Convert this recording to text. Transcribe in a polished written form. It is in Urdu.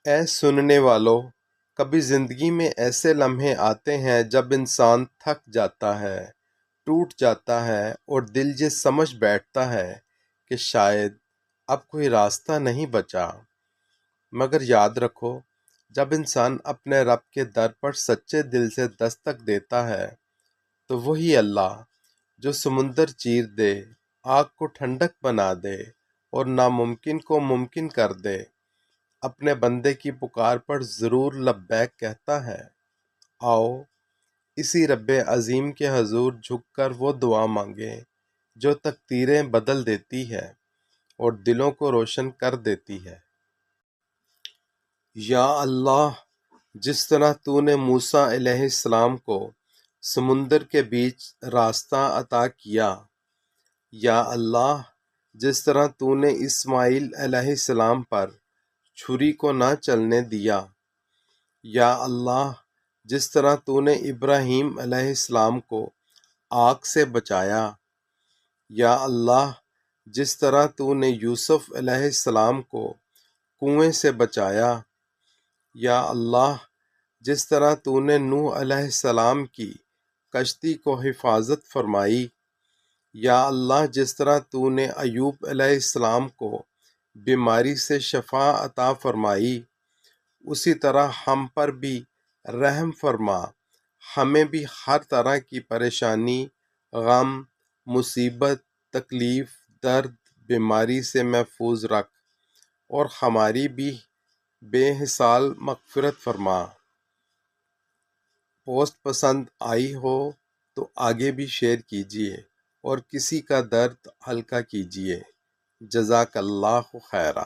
اے سننے والو، کبھی زندگی میں ایسے لمحے آتے ہیں جب انسان تھک جاتا ہے، ٹوٹ جاتا ہے اور دل یہ سمجھ بیٹھتا ہے کہ شاید اب کوئی راستہ نہیں بچا۔ مگر یاد رکھو، جب انسان اپنے رب کے در پر سچے دل سے دستک دیتا ہے تو وہی اللہ جو سمندر چیر دے، آگ کو ٹھنڈک بنا دے اور ناممکن کو ممکن کر دے، اپنے بندے کی پکار پر ضرور لبیک کہتا ہے۔ آؤ اسی رب عظیم کے حضور جھک کر وہ دعا مانگیں جو تقدیریں بدل دیتی ہے اور دلوں کو روشن کر دیتی ہے۔ یا اللہ، جس طرح تو نے موسیٰ علیہ السلام کو سمندر کے بیچ راستہ عطا کیا، یا اللہ، جس طرح تو نے اسماعیل علیہ السلام پر چھری کو نہ چلنے دیا، یا اللہ، جس طرح تو نے ابراہیم علیہ السلام کو آگ سے بچایا، یا اللہ، جس طرح تو نے یوسف علیہ السلام کو کنویں سے بچایا، یا اللہ، جس طرح تو نے نوح علیہ السلام کی کشتی کو حفاظت فرمائی، یا اللہ، جس طرح تو نے ایوب علیہ السلام کو بیماری سے شفا عطا فرمائی، اسی طرح ہم پر بھی رحم فرما، ہمیں بھی ہر طرح کی پریشانی، غم، مصیبت، تکلیف، درد، بیماری سے محفوظ رکھ، اور ہماری بھی بے حساب مغفرت فرما۔ پوسٹ پسند آئی ہو تو آگے بھی شیئر کیجیے اور کسی کا درد ہلکا کیجیے۔ جزاک اللہ خیرہ۔